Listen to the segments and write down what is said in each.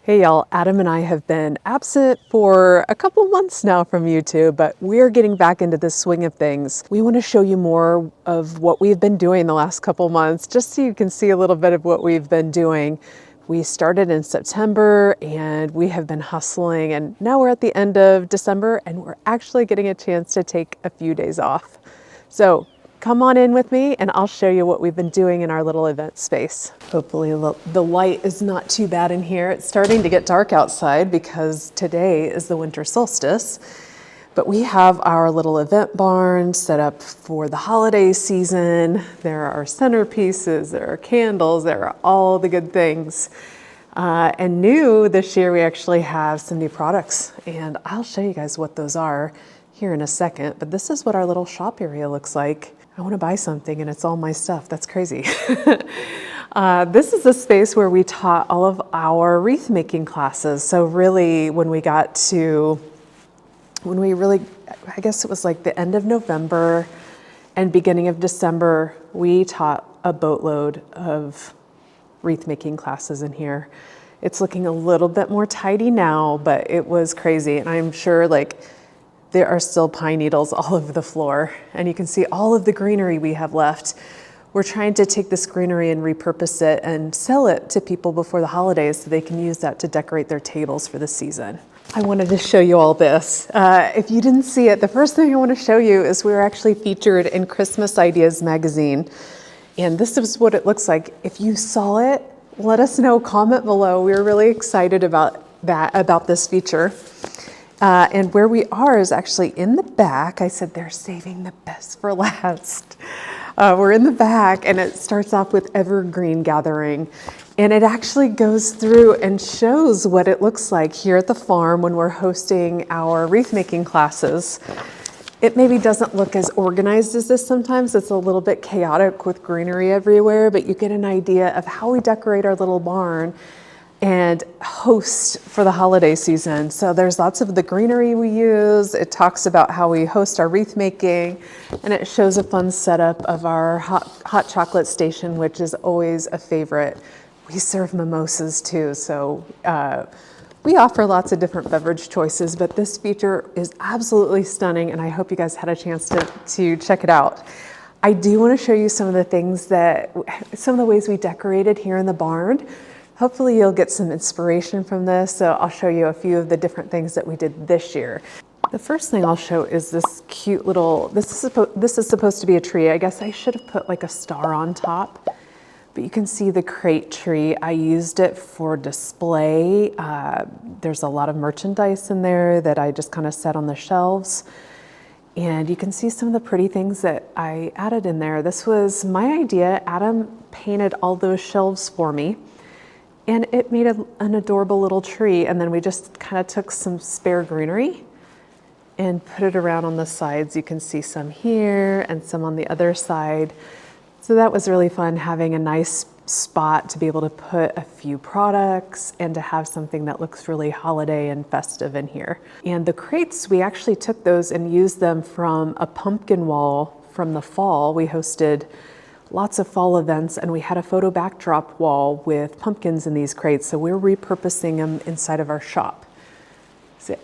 Hey y'all, Adam and I have been absent for a couple months now from YouTube, but we're getting back into the swing of things. We want to show you more of what we've been doing the last couple months, just so you can see a little bit of what we've been doing. We started in September and we have been hustling, and now we're at the end of December and we're actually getting a chance to take a few days off. So come on in with me and I'll show you what we've been doing in our little event space. Hopefully the light is not too bad in here. It's starting to get dark outside because today is the winter solstice. But we have our little event barn set up for the holiday season. There are centerpieces, there are candles, there are all the good things. And new this year, we actually have some new products, and I'll show you guys what those are here in a second. But this is what our little shop area looks like. I want to buy something and it's all my stuff. That's crazy. This is the space where we taught all of our wreath making classes. So really I guess it was like the end of November and beginning of December, we taught a boatload of wreath making classes in here. It's looking a little bit more tidy now, but it was crazy. And I'm sure there are still pine needles all over the floor, and you can see all of the greenery we have left. We're trying to take this greenery and repurpose it and sell it to people before the holidays so they can use that to decorate their tables for the season. I wanted to show you all this. If you didn't see it, the first thing I want to show you is we were actually featured in Christmas Ideas magazine, and this is what it looks like. If you saw it, let us know, comment below. We're really excited about this feature. And where we are is actually in the back. I said they're saving the best for last. We're in the back, and it starts off with evergreen gathering. And it actually goes through and shows what it looks like here at the farm when we're hosting our wreath making classes. It maybe doesn't look as organized as this sometimes. It's a little bit chaotic with greenery everywhere, but you get an idea of how we decorate our little barn and host for the holiday season. So there's lots of the greenery we use. It talks about how we host our wreath making, and it shows a fun setup of our hot chocolate station, which is always a favorite. We serve mimosas too, so we offer lots of different beverage choices, but this feature is absolutely stunning, and I hope you guys had a chance to check it out. I do want to show you some of the ways we decorated here in the barn. Hopefully you'll get some inspiration from this, so I'll show you a few of the different things that we did this year. The first thing I'll show is this cute little, this is supposed to be a tree. I guess I should have put like a star on top, but you can see the crate tree. I used it for display. There's a lot of merchandise in there that I just kind of set on the shelves. And you can see some of the pretty things that I added in there. This was my idea. Adam painted all those shelves for me, and it made an adorable little tree. And then we just kind of took some spare greenery and put it around on the sides. You can see some here and some on the other side. So that was really fun, having a nice spot to be able to put a few products and to have something that looks really holiday and festive in here. And the crates, we actually took those and used them from a pumpkin wall from the fall. We hosted lots of fall events, and we had a photo backdrop wall with pumpkins in these crates, so we're repurposing them inside of our shop.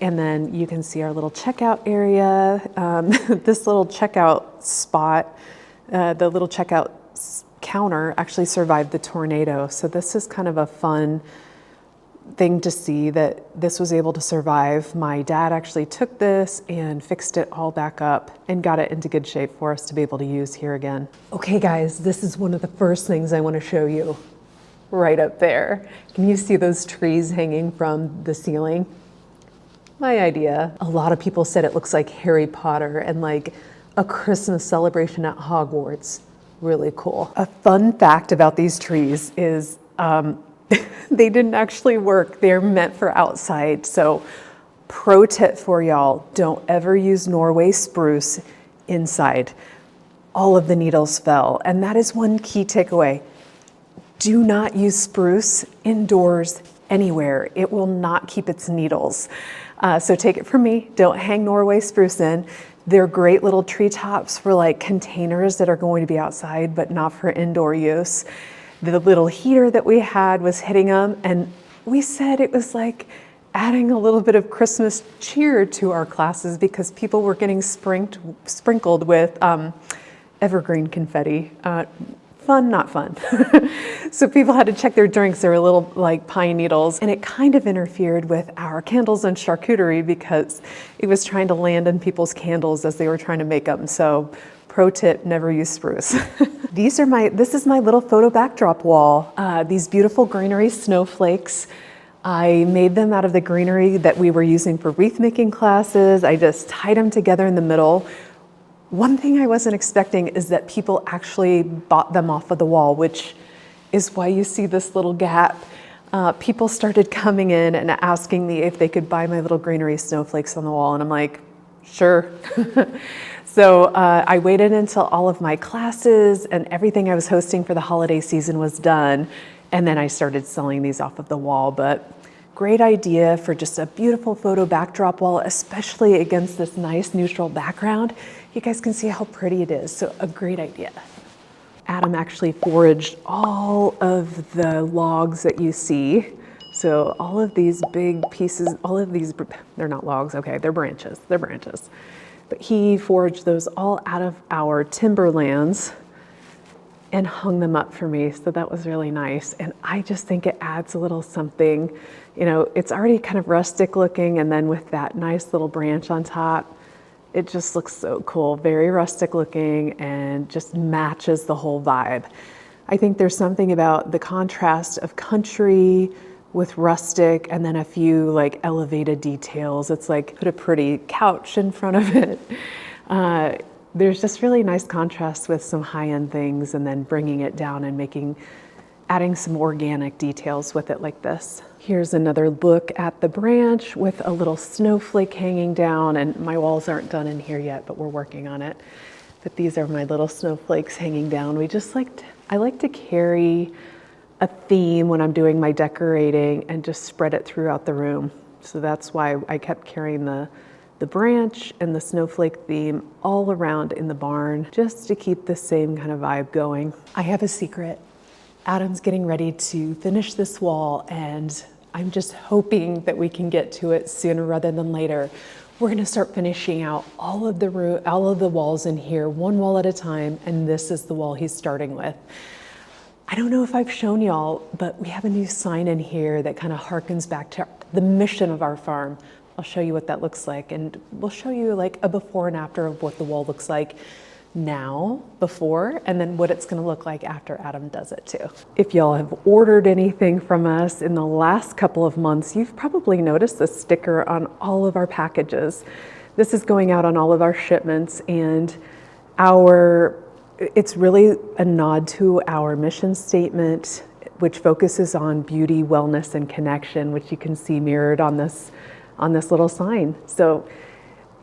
And then you can see our little checkout area. This little checkout spot, the little checkout counter actually survived the tornado, so this is kind of a fun thing to see that this was able to survive. My dad actually took this and fixed it all back up and got it into good shape for us to be able to use here again. Okay guys, this is one of the first things I want to show you right up there. Can you see those trees hanging from the ceiling? My idea. A lot of people said it looks like Harry Potter and like a Christmas celebration at Hogwarts. Really cool. A fun fact about these trees is they didn't actually work. They're meant for outside. So pro tip for y'all, don't ever use Norway spruce inside. All of the needles fell. And that is one key takeaway. Do not use spruce indoors anywhere. It will not keep its needles. So take it from me, don't hang Norway spruce in. They're great little tree tops for like containers that are going to be outside, but not for indoor use. The little heater that we had was hitting them, and we said it was like adding a little bit of Christmas cheer to our classes because people were getting sprinkled with evergreen confetti. Fun, not fun. So people had to check their drinks. They were little like pine needles, and it kind of interfered with our candles and charcuterie because it was trying to land in people's candles as they were trying to make them. So pro tip, never use spruce. This is my little photo backdrop wall. These beautiful greenery snowflakes. I made them out of the greenery that we were using for wreath making classes. I just tied them together in the middle. One thing I wasn't expecting is that people actually bought them off of the wall, which is why you see this little gap. People started coming in and asking me if they could buy my little greenery snowflakes on the wall, and I'm like, sure. So I waited until all of my classes and everything I was hosting for the holiday season was done, and then I started selling these off of the wall. But great idea for just a beautiful photo backdrop wall, especially against this nice neutral background. You guys can see how pretty it is, so a great idea. Adam actually foraged all of the logs that you see. So all of these big pieces, all of these, they're not logs, okay, they're branches. But he foraged those all out of our timberlands and hung them up for me, so that was really nice. And I just think it adds a little something. You know, it's already kind of rustic looking, and then with that nice little branch on top, it just looks so cool, very rustic looking, and just matches the whole vibe. I think there's something about the contrast of country with rustic and then a few like elevated details. It's like put a pretty couch in front of it. There's just really nice contrast with some high-end things and then bringing it down and adding some organic details with it like this. Here's another look at the branch with a little snowflake hanging down, and my walls aren't done in here yet, but we're working on it. But these are my little snowflakes hanging down. I like to carry a theme when I'm doing my decorating and just spread it throughout the room. So that's why I kept carrying the branch and the snowflake theme all around in the barn, just to keep the same kind of vibe going. I have a secret. Adam's getting ready to finish this wall, and I'm just hoping that we can get to it sooner rather than later. We're gonna start finishing out all of the walls in here, one wall at a time, and this is the wall he's starting with. I don't know if I've shown y'all, but we have a new sign in here that kind of harkens back to the mission of our farm. I'll show you what that looks like, and we'll show you like a before and after of what the wall looks like now, before, and then what it's gonna look like after Adam does it too. If y'all have ordered anything from us in the last couple of months, you've probably noticed the sticker on all of our packages. This is going out on all of our shipments, and it's really a nod to our mission statement, which focuses on beauty, wellness, and connection, which you can see mirrored on this little sign. So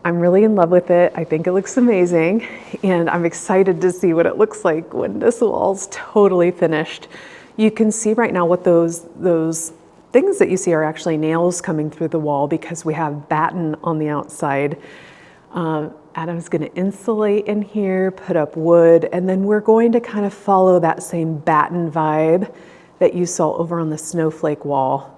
I'm really in love with it. I think it looks amazing, and I'm excited to see what it looks like when this wall's totally finished. You can see right now what those things that you see are actually nails coming through the wall because we have batten on the outside. Adam's gonna insulate in here, put up wood, and then we're going to kind of follow that same batten vibe that you saw over on the snowflake wall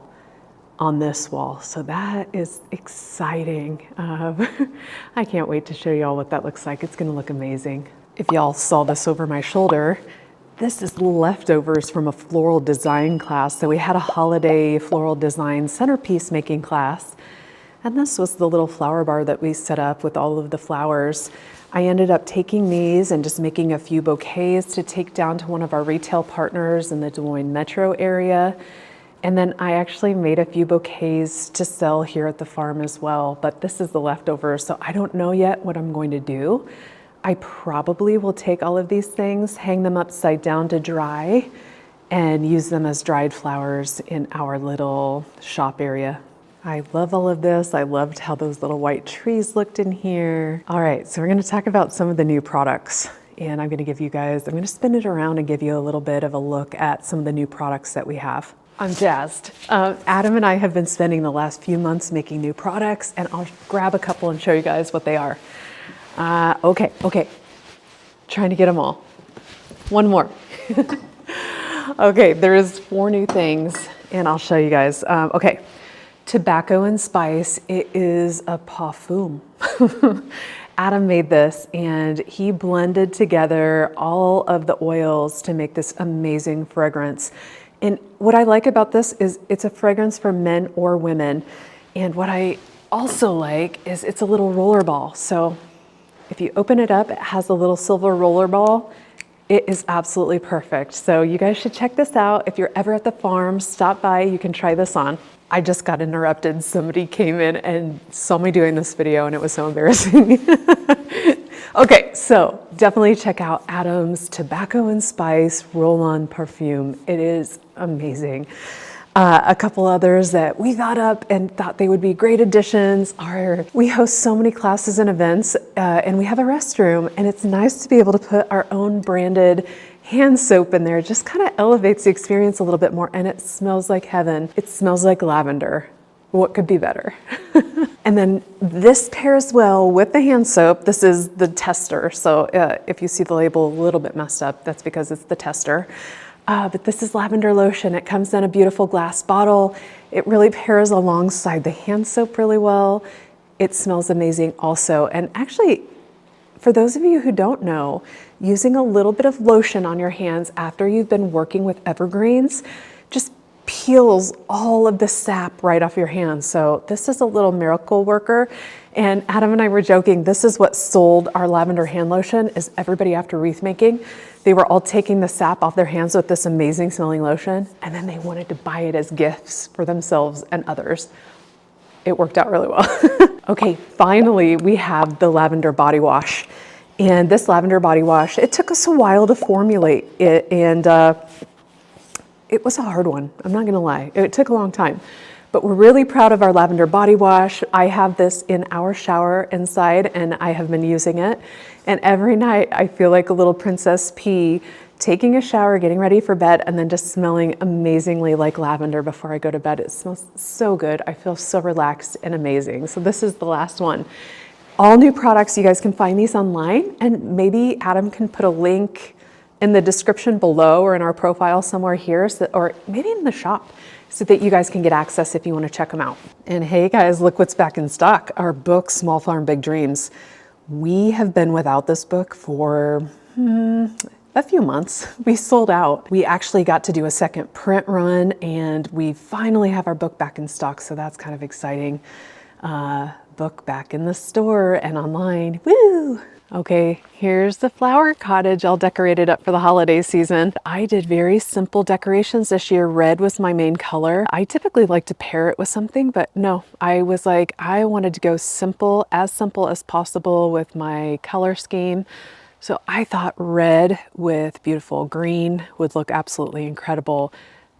on this wall. So that is exciting. I can't wait to show y'all what that looks like. It's gonna look amazing. If y'all saw this over my shoulder, this is leftovers from a floral design class. So we had a holiday floral design centerpiece making class. And this was the little flower bar that we set up with all of the flowers. I ended up taking these and just making a few bouquets to take down to one of our retail partners in the Des Moines metro area. And then I actually made a few bouquets to sell here at the farm as well, but this is the leftovers, so I don't know yet what I'm going to do. I probably will take all of these things, hang them upside down to dry, and use them as dried flowers in our little shop area. I love all of this. I loved how those little white trees looked in here. All right, so we're gonna talk about some of the new products, and I'm gonna spin it around and give you a little bit of a look at some of the new products that we have. I'm jazzed. Adam and I have been spending the last few months making new products, and I'll grab a couple and show you guys what they are. Okay. Trying to get them all. One more. Okay, there's 4 new things and I'll show you guys. Okay, tobacco and spice. It is a parfum. Adam made this and he blended together all of the oils to make this amazing fragrance. And what I like about this is it's a fragrance for men or women. And what I also like is it's a little roller ball. So if you open it up, it has a little silver roller ball. It is absolutely perfect. So you guys should check this out. If you're ever at the farm, stop by, you can try this on. I just got interrupted. Somebody came in and saw me doing this video and it was so embarrassing. Okay, so definitely check out Adam's Tobacco and Spice Roll-On Perfume. It is amazing. A couple others that we thought up and thought they would be great additions are, we host so many classes and events and we have a restroom, and it's nice to be able to put our own branded hand soap in there. It just kind of elevates the experience a little bit more, and it smells like heaven. It smells like lavender. What could be better? And then this pairs well with the hand soap. This is the tester. So if you see the label a little bit messed up, that's because it's the tester. But this is lavender lotion. It comes in a beautiful glass bottle. It really pairs alongside the hand soap really well. It smells amazing also. And actually, for those of you who don't know, using a little bit of lotion on your hands after you've been working with evergreens just peels all of the sap right off your hands. So this is a little miracle worker. And Adam and I were joking, this is what sold our lavender hand lotion, is everybody after wreath making, they were all taking the sap off their hands with this amazing smelling lotion, and then they wanted to buy it as gifts for themselves and others. It worked out really well. Okay, finally we have the lavender body wash. And this lavender body wash, it took us a while to formulate it, and it was a hard one, I'm not gonna lie. It took a long time, but we're really proud of our lavender body wash. I have this in our shower inside, and I have been using it. And every night I feel like a little Princess P, taking a shower, getting ready for bed, and then just smelling amazingly like lavender before I go to bed. It smells so good. I feel so relaxed and amazing. So this is the last one. All new products, you guys can find these online, and maybe Adam can put a link in the description below or in our profile somewhere here, or maybe in the shop, so that you guys can get access if you want to check them out. And hey guys, look what's back in stock. Our book, Small Farm Big Dreams. We have been without this book for a few months. We sold out. We actually got to do a second print run, and we finally have our book back in stock, so that's kind of exciting. Book back in the store and online. Woo! Okay, here's the flower cottage all decorated up for the holiday season. I did very simple decorations this year. Red was my main color. I typically like to pair it with something, but no, I was like, I wanted to go simple as possible with my color scheme. So I thought red with beautiful green would look absolutely incredible.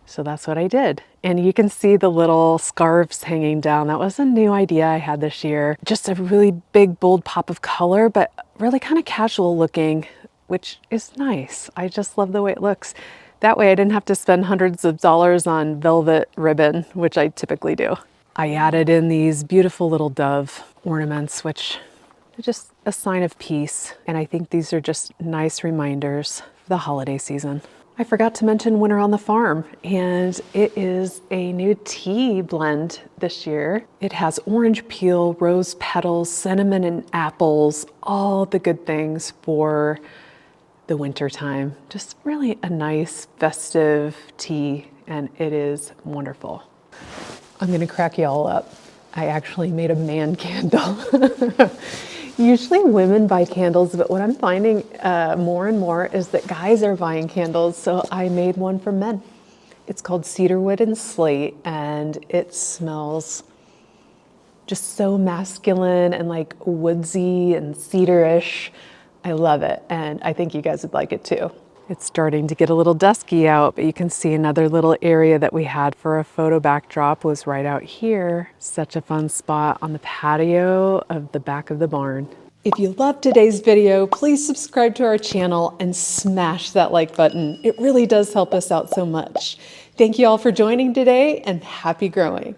So that's what I did. And you can see the little scarves hanging down. That was a new idea I had this year. Just a really big, bold pop of color, but really kind of casual looking, which is nice. I just love the way it looks. That way I didn't have to spend hundreds of dollars on velvet ribbon, which I typically do. I added in these beautiful little dove ornaments, which are just a sign of peace. And I think these are just nice reminders for the holiday season. I forgot to mention Winter on the Farm, and it is a new tea blend this year. It has orange peel, rose petals, cinnamon and apples, all the good things for the winter time. Just really a nice festive tea, and it is wonderful. I'm gonna crack you all up. I actually made a man candle. Usually women buy candles, but what I'm finding more and more is that guys are buying candles, so I made one for men. It's called Cedarwood and Slate, and it smells just so masculine and like woodsy and cedarish. I love it, and I think you guys would like it too. It's starting to get a little dusky out, but you can see another little area that we had for a photo backdrop was right out here. Such a fun spot on the patio of the back of the barn. If you loved today's video, please subscribe to our channel and smash that like button. It really does help us out so much. Thank you all for joining today, and happy growing.